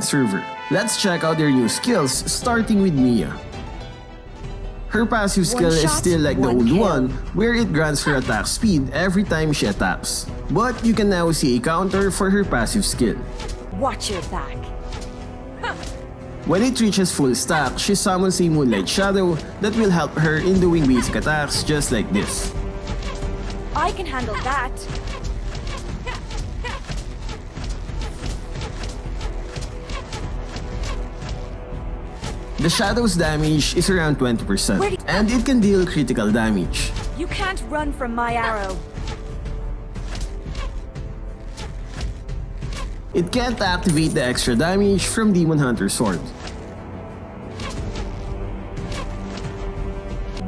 different server. Let's check out their new skills, starting with Miya. Her passive skill is still like the old one, where it grants her attack speed every time she attacks. But you can now see a counter for her passive skill. Watch your back. When it reaches full stack, she summons a Moonlight Shadow that will help her in doing basic attacks just like this. I can handle that. The Shadow's damage is around 20%, and it can deal critical damage. You can't run from my arrow. It can't activate the extra damage from Demon Hunter's sword.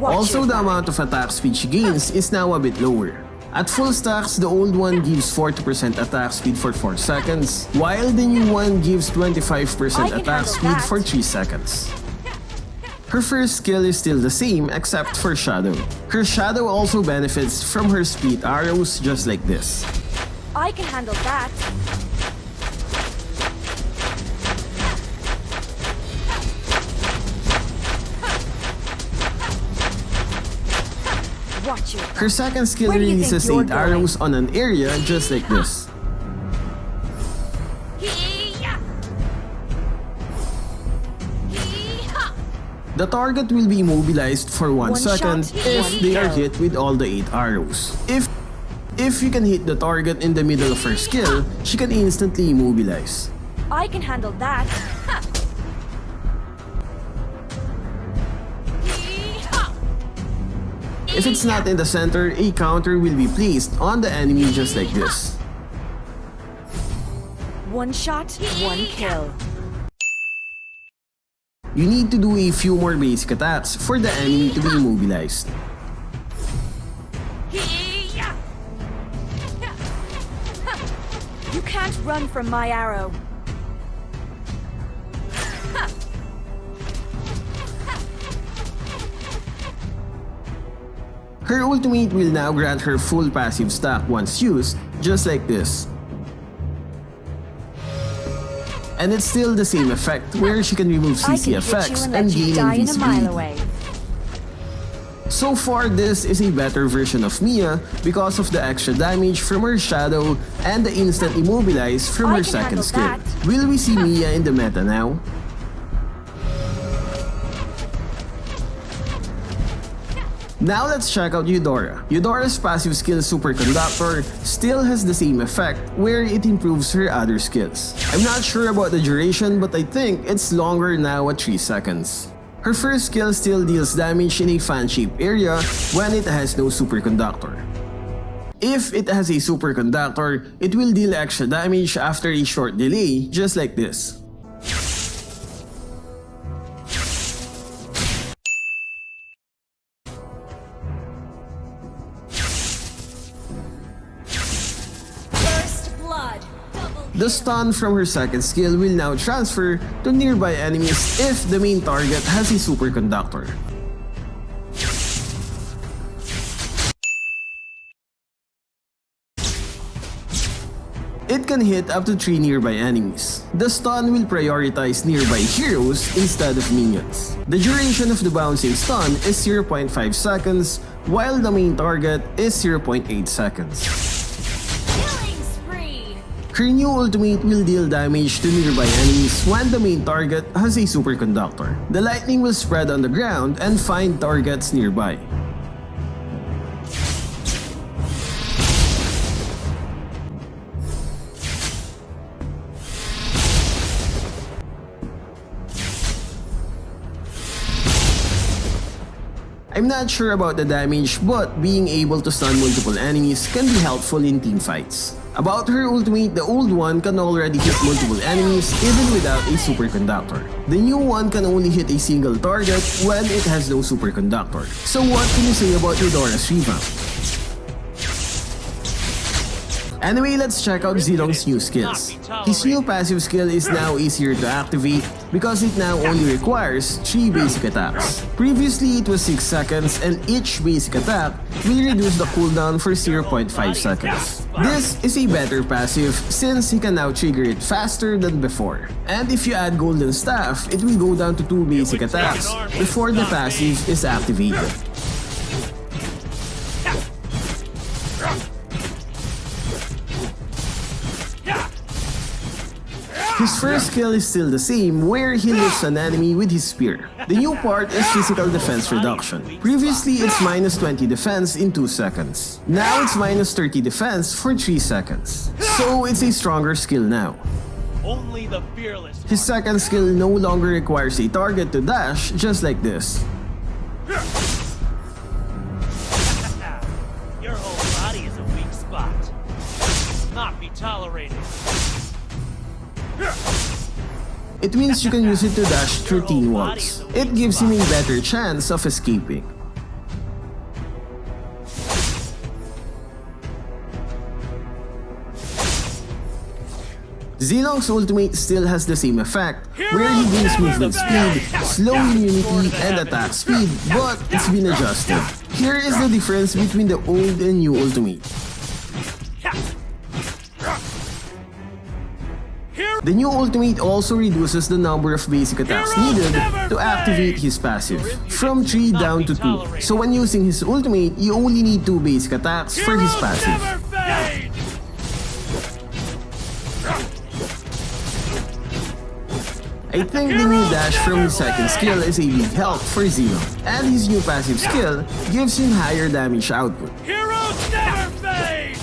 Also, the amount of attack speed she gains is now a bit lower. At full stacks, the old one gives 40% attack speed for 4 seconds, while the new one gives 25% attack speed for 3 seconds. Her first skill is still the same except for Shadow. Her Shadow also benefits from her split arrows just like this. I can handle that. Her second skill releases 8 arrows on an area just like this. The target will be immobilized for 1 second if they are hit with all the 8 arrows. If you can hit the target in the middle of her skill, she can instantly immobilize. I can handle that. If it's not in the center, a counter will be placed on the enemy just like this. One shot, one kill. You need to do a few more basic attacks for the enemy to be immobilized. You can't run from my arrow. Her ultimate will now grant her full passive stack once used, just like this. And it's still the same effect where she can remove CC effects and gain invisibility. So far, this is a better version of Miya because of the extra damage from her Shadow and the instant immobilize from her second skill. Will we see Miya in the meta now? Now let's check out Eudora. Eudora's passive skill Superconductor still has the same effect where it improves her other skills. I'm not sure about the duration, but I think it's longer now at 3 seconds. Her first skill still deals damage in a fan-shaped area when it has no Superconductor. If it has a Superconductor, it will deal extra damage after a short delay, just like this. The stun from her second skill will now transfer to nearby enemies if the main target has a Superconductor. It can hit up to 3 nearby enemies. The stun will prioritize nearby heroes instead of minions. The duration of the bouncing stun is 0.5 seconds, while the main target is 0.8 seconds. Her new ultimate will deal damage to nearby enemies when the main target has a Superconductor. The lightning will spread on the ground and find targets nearby. I'm not sure about the damage, but being able to stun multiple enemies can be helpful in teamfights. About her ultimate, the old one can already hit multiple enemies even without a Superconductor. The new one can only hit a single target when it has no Superconductor. So what can you say about Eudora's revamp? Anyway, let's check out Zilong's new skills. His new passive skill is now easier to activate because it now only requires 3 basic attacks. Previously, it was 6 seconds and each basic attack will reduce the cooldown for 0.5 seconds. This is a better passive since he can now trigger it faster than before. And if you add Golden Staff, it will go down to 2 basic attacks before the passive is activated. His first skill is still the same, where he lifts an enemy with his spear. The new part is physical defense reduction. Previously, it's minus 20 defense in 2 seconds. Now it's minus 30 defense for 3 seconds. So it's a stronger skill now. Only the fearless. His second skill no longer requires a target to dash, just like this. Your whole body is a weak spot. Not be tolerated. It means you can use it to dash 13 once. It gives him a better chance of escaping. Zilong's ultimate still has the same effect, where he gains movement speed, slow immunity, and attack speed, but it's been adjusted. Here is the difference between the old and new ultimate. The new ultimate also reduces the number of basic attacks needed to activate his passive, from 3 down to 2. So when using his ultimate, you only need 2 basic attacks for his passive. I think the new dash from his second skill is a big help for Zilong, and his new passive skill gives him higher damage output. Heroes never fade!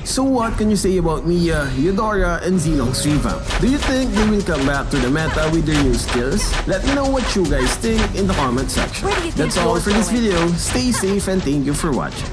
So what can you say about Miya, Eudora, and Zilong's revamp? Do you think they will come back to the meta with their new skills? Let me know what you guys think in the comment section. Where do you think That's all you're for this going? video. Stay safe and thank you for watching.